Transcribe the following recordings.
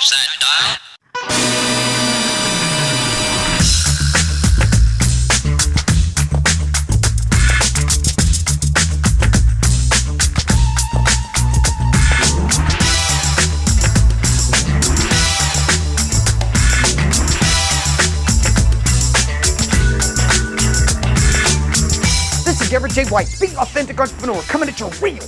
Watch that dial. Garrett J. White, the authentic entrepreneur, coming at you real.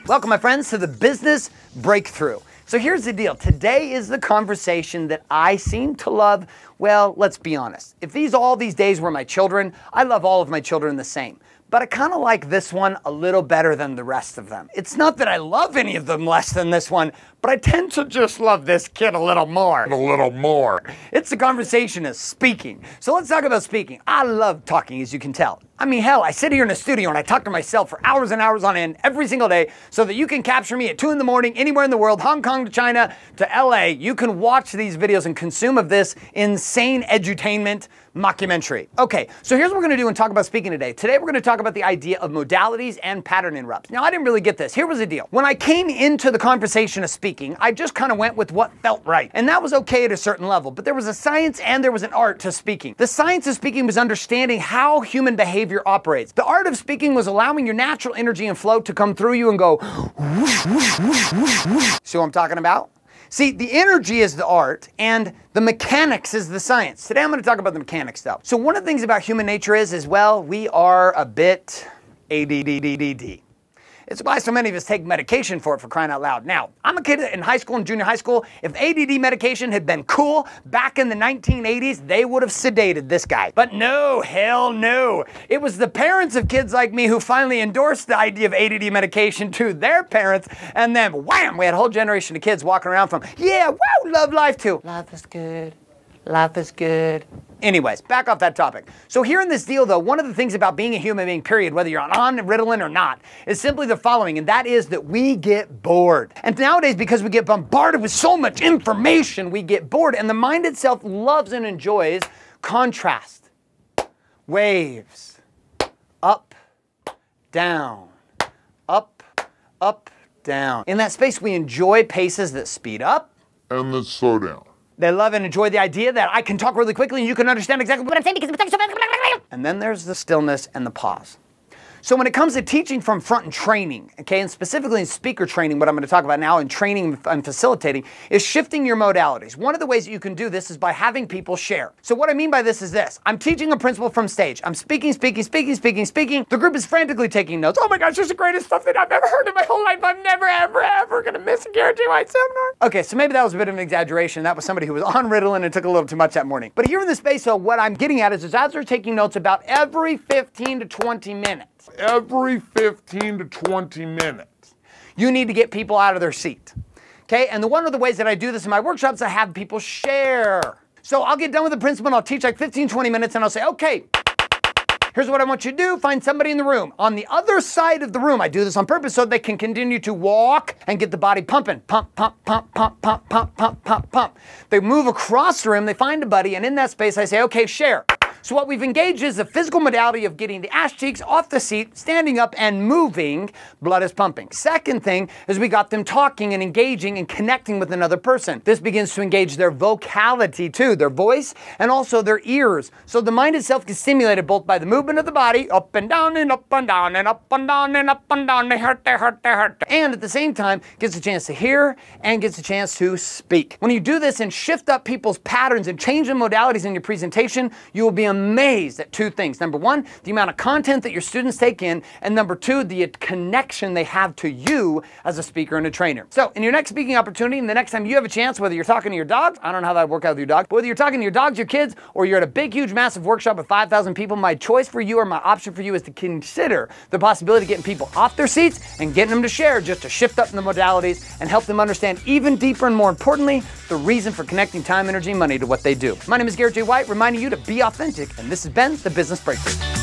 Welcome, my friends, to the Business Breakthrough. So here's the deal. Today is the conversation that I seem to love. Well, let's be honest. If all these days were my children, I love all of my children the same. But I kind of like this one a little better than the rest of them. It's not that I love any of them less than this one, but I tend to just love this kid a little more. It's the conversation of speaking. So let's talk about speaking. I love talking, as you can tell. I mean, hell, I sit here in the studio and I talk to myself for hours and hours on end every single day so that you can capture me at 2 in the morning, anywhere in the world, Hong Kong to China to LA. You can watch these videos and consume of this insane edutainment mockumentary. Okay, so here's what we're gonna do and talk about speaking today. Today we're gonna talk about the idea of modalities and pattern interrupts. Now, I didn't really get this. Here was the deal. When I came into the conversation of speaking, I just kind of went with what felt right. And that was okay at a certain level, but there was a science and there was an art to speaking. The science of speaking was understanding how human behavior operates. The art of speaking was allowing your natural energy and flow to come through you and go whoosh, whoosh, whoosh, whoosh, whoosh. See what I'm talking about? See, the energy is the art and the mechanics is the science. Today I'm going to talk about the mechanics though. So one of the things about human nature is well, we are a bit ADD. It's why so many of us take medication for it, for crying out loud. Now, I'm a kid in high school and junior high school. If ADD medication had been cool back in the 1980s, they would have sedated this guy. But no, hell no. It was the parents of kids like me who finally endorsed the idea of ADD medication to their parents, and then wham, we had a whole generation of kids walking around from, yeah, wow, love life too. Life is good. Life is good. Anyways, back off that topic. So here in this deal though, one of the things about being a human being, period, whether you're on Ritalin or not, is simply the following, and that is that we get bored. And nowadays, because we get bombarded with so much information, we get bored, and the mind itself loves and enjoys contrast. Waves. Up, down. Up, up, down. In that space, we enjoy paces that speed up and that slow down. They love and enjoy the idea that I can talk really quickly and you can understand exactly what I'm saying because I'm talking so fast. And then there's the stillness and the pause. So when it comes to teaching from front and training, okay, and specifically in speaker training, what I'm going to talk about now in training and facilitating is shifting your modalities. One of the ways that you can do this is by having people share. So what I mean by this is this. I'm teaching a principle from stage. I'm speaking. The group is frantically taking notes. Oh my gosh, this is the greatest stuff that I've ever heard in my whole life. I'm never, ever going to miss a Garrett J. White seminar. Okay, so maybe that was a bit of an exaggeration. That was somebody who was on Ritalin and took a little too much that morning. But here in the space, so what I'm getting at is as they're taking notes about every 15 to 20 minutes. Every 15 to 20 minutes. You need to get people out of their seat. Okay, and one of the ways that I do this in my workshops, I have people share. So I'll get done with the principle and I'll teach like 15, 20 minutes and I'll say, okay, here's what I want you to do. Find somebody in the room. On the other side of the room, I do this on purpose so they can continue to walk and get the body pumping. Pump, pump, pump, pump, pump, pump, pump, pump, pump. They move across the room, they find a buddy, and in that space I say, okay, share. So what we've engaged is the physical modality of getting the ass cheeks off the seat, standing up and moving, blood is pumping. Second thing is we got them talking and engaging and connecting with another person. This begins to engage their vocality too, their voice and also their ears. So the mind itself gets stimulated both by the movement of the body, up and down and up and down and up and down and up and down, and at the same time gets a chance to hear and gets a chance to speak. When you do this and shift up people's patterns and change the modalities in your presentation, you will be amazed at two things. Number one, the amount of content that your students take in, and number two, the connection they have to you as a speaker and a trainer. So in your next speaking opportunity, and the next time you have a chance, whether you're talking to your dogs, I don't know how that would work out with your dog, but whether you're talking to your dogs, your kids, or you're at a big, huge, massive workshop with 5,000 people, my choice for you or my option for you is to consider the possibility of getting people off their seats and getting them to share just to shift up in the modalities and help them understand even deeper and more importantly, the reason for connecting time, energy, and money to what they do. My name is Garrett J. White, reminding you to be authentic, and this has been The Business Breakthrough.